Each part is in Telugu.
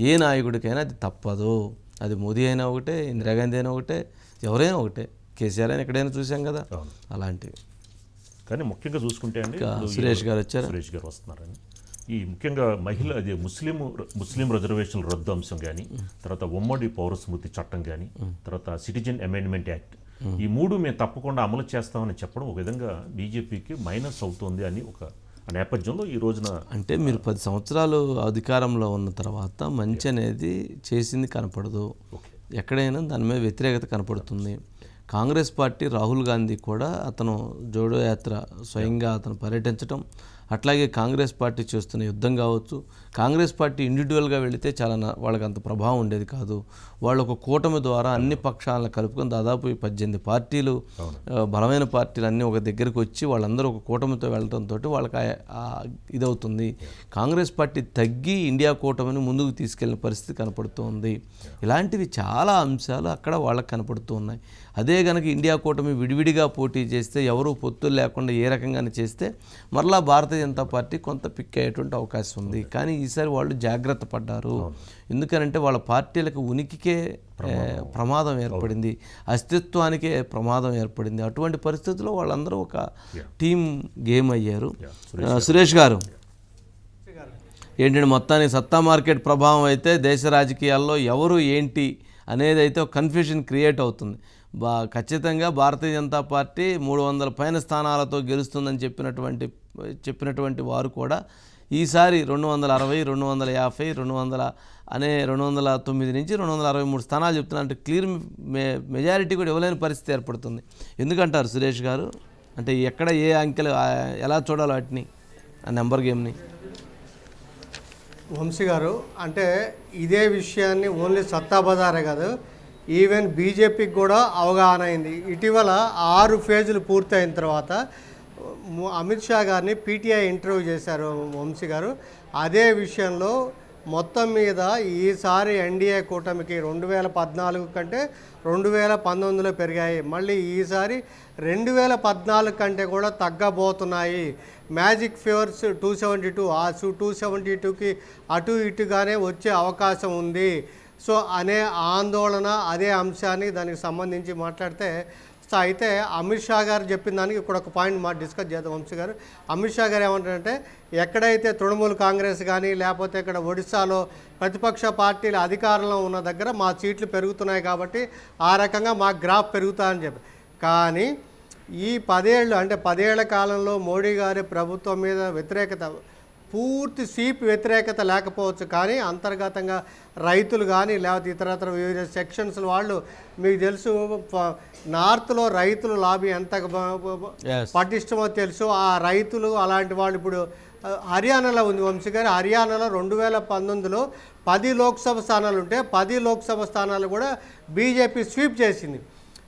ఏ నాయకుడికైనా అది తప్పదు. అది మోదీ అయినా ఒకటే, ఇందిరాగాంధీ అయినా ఒకటే, ఎవరైనా ఒకటే, కేసీఆర్ అయినా ఎక్కడైనా చూసాం కదా అలాంటివి. కానీ ముఖ్యంగా చూసుకుంటే అండి, సురేష్ గారు వచ్చారు, సురేష్ గారు వస్తున్నారని ఈ ముఖ్యంగా మహిళ అది ముస్లిం రిజర్వేషన్ల రద్దు అంశం కానీ, తర్వాత ఉమ్మడి పౌర స్మృతి చట్టం కానీ, తర్వాత సిటిజన్ అమెండ్మెంట్ యాక్ట్, ఈ మూడు మేము తప్పకుండా అమలు చేస్తామని చెప్పడం ఒక విధంగా బీజేపీకి మైనస్ అవుతుంది అని ఒక నేపథ్యంలో ఈ రోజున అంటే మీరు 10 సంవత్సరాలు అధికారంలో ఉన్న తర్వాత మంచి అనేది చేసింది కనపడదు, ఎక్కడైనా దాని మీద వ్యతిరేకత కనపడుతుంది. కాంగ్రెస్ పార్టీ రాహుల్ గాంధీ కూడా అతను జోడో యాత్ర స్వయంగా అతను పర్యటించడం, అట్లాగే కాంగ్రెస్ పార్టీ చేస్తున్న యుద్ధం కావచ్చు, కాంగ్రెస్ పార్టీ ఇండివిజువల్గా వెళితే చాలా వాళ్ళకి అంత ప్రభావం ఉండేది కాదు. వాళ్ళు ఒక కూటమి ద్వారా అన్ని పక్షాలను కలుపుకొని దాదాపు 18 పార్టీలు, బలమైన పార్టీలు అన్నీ ఒక దగ్గరికి వచ్చి వాళ్ళందరూ ఒక కూటమితో వెళ్ళడంతో వాళ్ళకి ఇదవుతుంది. కాంగ్రెస్ పార్టీ తగ్గి ఇండియా కూటమిని ముందుకు తీసుకెళ్లిన పరిస్థితి కనపడుతుంది. ఇలాంటివి చాలా అంశాలు అక్కడ వాళ్ళకి కనపడుతూ ఉన్నాయి. అదే కనుక ఇండియా కూటమి విడివిడిగా పోటీ చేస్తే, ఎవరు పొత్తులు లేకుండా ఏ రకంగానే చేస్తే మరలా భారతీయ జనతా పార్టీ కొంత పిక్ అయ్యేటువంటి అవకాశం ఉంది. కానీ ఈసారి వాళ్ళు జాగ్రత్త పడ్డారు. ఎందుకనంటే వాళ్ళ పార్టీలకు ఉనికికే ప్రమాదం ఏర్పడింది, అస్తిత్వానికే ప్రమాదం ఏర్పడింది. అటువంటి పరిస్థితుల్లో వాళ్ళందరూ ఒక టీమ్ గేమ్ అయ్యారు. సురేష్ గారు ఏంటంటే మొత్తానికి సత్తా మార్కెట్ ప్రభావం అయితే దేశ రాజకీయాల్లో ఎవరు ఏంటి అనేది అయితే ఒక కన్ఫ్యూషన్ క్రియేట్ అవుతుంది. ఖచ్చితంగా భారతీయ జనతా పార్టీ 300 పైన స్థానాలతో గెలుస్తుందని చెప్పినటువంటి వారు కూడా ఈసారి 260, 250, 200 అనే 209 నుంచి 263 స్థానాలు చెప్తున్నారు. అంటే క్లియర్ మెజారిటీ కూడా ఇవ్వలేని పరిస్థితి ఏర్పడుతుంది. ఎందుకంటారు సురేష్ గారు? అంటే ఎక్కడ ఏ అంకెలు ఎలా చూడాలి వాటిని, ఆ నెంబర్ గేమ్ని? వంశీ గారు, అంటే ఇదే విషయాన్ని ఓన్లీ సత్తా బజారే కాదు, ఈవెన్ బీజేపీకి కూడా అవగాహన అయింది. ఇటీవల 6 ఫేజులు పూర్తయిన తర్వాత అమిత్ షా గారిని పీటీఐ ఇంటర్వ్యూ చేశారు వంశీ గారు. అదే విషయంలో మొత్తం మీద ఈసారి ఎన్డీఏ కూటమికి 2014 కంటే 2019లో పెరిగాయి, మళ్ళీ ఈసారి 2014 కంటే కూడా తగ్గబోతున్నాయి. మ్యాజిక్ ఫిగర్స్ 272, ఆ 272కి అటు ఇటుగానే వచ్చే అవకాశం ఉంది. సో అనే ఆందోళన, అదే అంశాన్ని దానికి సంబంధించి మాట్లాడితే, సో అయితే అమిత్ షా గారు చెప్పిన దానికి ఇక్కడ ఒక పాయింట్ డిస్కస్ చేద్దాం వంశీ గారు. అమిత్ షా గారు ఏమంటారంటే, ఎక్కడైతే తృణమూల్ కాంగ్రెస్ కానీ లేకపోతే ఇక్కడ ఒడిశాలో ప్రతిపక్ష పార్టీలు అధికారంలో ఉన్న దగ్గర మా సీట్లు పెరుగుతున్నాయి కాబట్టి ఆ రకంగా మా గ్రాఫ్ పెరుగుతాయని చెప్పి, కానీ ఈ 10 ఏళ్ళు అంటే 10 ఏళ్ల కాలంలో మోడీ గారి ప్రభుత్వం మీద వ్యతిరేకత, పూర్తి సీప్ వ్యతిరేకత లేకపోవచ్చు, కానీ అంతర్గతంగా రైతులు కానీ లేకపోతే ఇతరత్ర వివిధ సెక్షన్స్ వాళ్ళు, మీకు తెలుసు నార్త్లో రైతుల లాబీ ఎంత పటిష్టమో తెలుసు. ఆ రైతులు అలాంటి వాళ్ళు ఇప్పుడు హర్యానాలో ఉంది వంశీ గారు. హర్యానాలో 2019లో 10 లోక్సభ స్థానాలు ఉంటే 10 లోక్సభ స్థానాలు కూడా బీజేపీ స్వీప్ చేసింది.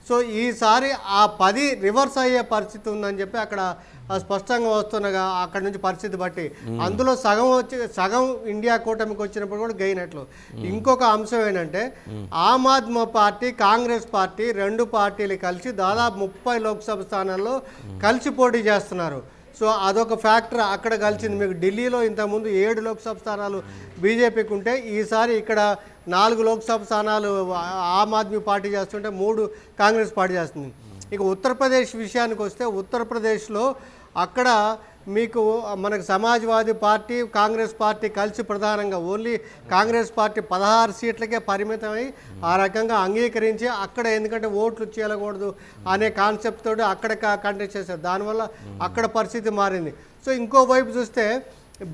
సో ఈసారి ఆ 10 రివర్స్ అయ్యే పరిస్థితి ఉందని చెప్పి అక్కడ స్పష్టంగా వస్తున్నగా అక్కడ నుంచి పరిస్థితి బట్టి, అందులో సగం ఇండియా కూటమికి వచ్చినప్పుడు కూడా గెయినట్లు. ఇంకొక అంశం ఏంటంటే, ఆమ్ ఆద్మీ పార్టీ, కాంగ్రెస్ పార్టీ 2 పార్టీలు కలిసి దాదాపు 30 లోక్సభ స్థానాల్లో కలిసి పోటీ చేస్తున్నారు. సో అదొక ఫ్యాక్టర్ అక్కడ కలిసింది. మీకు ఢిల్లీలో ఇంతకుముందు 7 లోక్సభ స్థానాలు బీజేపీకి ఉంటే ఈసారి ఇక్కడ 4 లోక్సభ స్థానాలు ఆమ్ ఆద్మీ పార్టీ చేస్తుంటే 3 కాంగ్రెస్ పార్టీ చేస్తుంది. ఇక ఉత్తరప్రదేశ్ విషయానికి వస్తే, ఉత్తరప్రదేశ్లో అక్కడ మీకు మనకు సమాజ్వాదీ పార్టీ, కాంగ్రెస్ పార్టీ కలిసి ప్రధానంగా ఓన్లీ కాంగ్రెస్ పార్టీ 16 సీట్లకే పరిమితమై ఆ రకంగా అంగీకరించి అక్కడ, ఎందుకంటే ఓట్లు చేయకూడదు అనే కాన్సెప్ట్ తోటి అక్కడ కంటెస్ట్ చేశారు. దానివల్ల అక్కడ పరిస్థితి మారింది. సో ఇంకోవైపు చూస్తే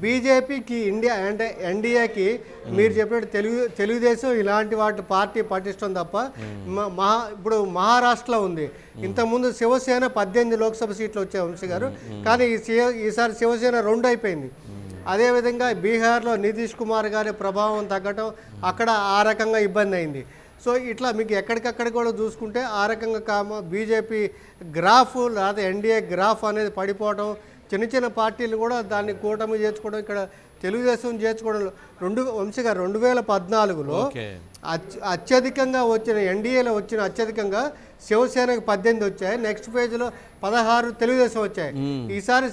బీజేపీకి ఇండియా అంటే ఎన్డీఏకి మీరు చెప్పినట్టు తెలుగుదేశం ఇలాంటి వాటి పార్టీ పటిష్టం తప్ప, ఇప్పుడు మహారాష్ట్రలో ఉంది. ఇంతకుముందు శివసేన 18 లోక్సభ సీట్లు వచ్చాయి వంశీ గారు, కానీ ఈసారి శివసేన 2 అయిపోయింది. అదేవిధంగా బీహార్లో నితీష్ కుమార్ గారి ప్రభావం తగ్గటం, అక్కడ ఆ రకంగా ఇబ్బంది అయింది. సో ఇట్లా మీకు ఎక్కడికక్కడ కూడా చూసుకుంటే ఆ రకంగా బీజేపీ గ్రాఫ్ లేదా ఎన్డీఏ గ్రాఫ్ అనేది పడిపోవడం, చిన్న చిన్న పార్టీలు కూడా దాన్ని కూటమి చేర్చుకోవడం ఇక్కడ తెలుగుదేశం చేర్చుకోవడంలో వంశీ గారు 2014లో ఓకే. అత్యధికంగా వచ్చిన ఎన్డీఏలో వచ్చిన అత్యధికంగా శివసేనకి 18 వచ్చాయి. నెక్స్ట్ పేజ్లో 16 తెలుగుదేశం వచ్చాయి. ఈసారి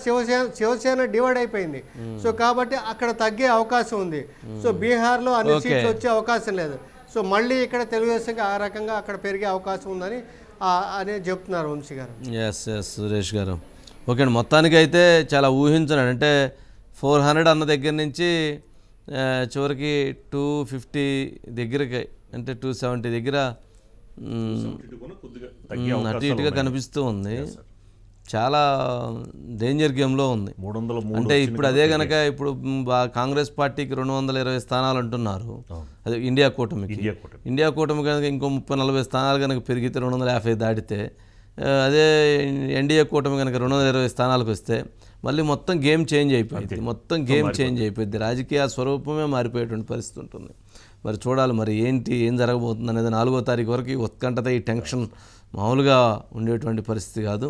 శివసేన డివైడ్ అయిపోయింది. సో కాబట్టి అక్కడ తగ్గే అవకాశం ఉంది. సో బీహార్లో అన్ని సీట్లు వచ్చే అవకాశం లేదు. సో మళ్ళీ ఇక్కడ తెలుగుదేశంకి ఆ రకంగా అక్కడ పెరిగే అవకాశం ఉందని అని చెప్తున్నారు వంశీ గారు. ఎస్ సురేష్ గారు. ఓకే అండి, మొత్తానికి అయితే చాలా ఊహించండి. అంటే 400 అన్న దగ్గర నుంచి చివరికి 250 దగ్గరకి, అంటే 270 దగ్గర కొద్దిగా తగ్గే అటు అవకాశాలు ఇటుగా ఉన్నాయి. కనిపిస్తూ ఉంది. చాలా డేంజర్ గేమ్లో ఉంది. 303 అంటే ఇప్పుడు అదే కనుక ఇప్పుడు కాంగ్రెస్ పార్టీకి 220 స్థానాలు అంటున్నారు, అదే ఇండియా కూటమికి. ఇండియా కూటమి కనుక ఇంకో 30-40 స్థానాలు కనుక పెరిగితే 250 దాటితే, అదే ఎన్డీఏ కూటమి కనుక 220 స్థానాలకు వస్తే మళ్ళీ మొత్తం గేమ్ చేంజ్ అయిపోయింది. మొత్తం గేమ్ చేంజ్ అయిపోయింది. రాజకీయ స్వరూపమే మారిపోయేటువంటి పరిస్థితి ఉంటుంది. మరి చూడాలి మరి ఏం జరగబోతుంది అనేది. 4వ తారీఖు వరకు ఈ ఉత్కంఠత, ఈ టెన్షన్ మామూలుగా ఉండేటువంటి పరిస్థితి కాదు.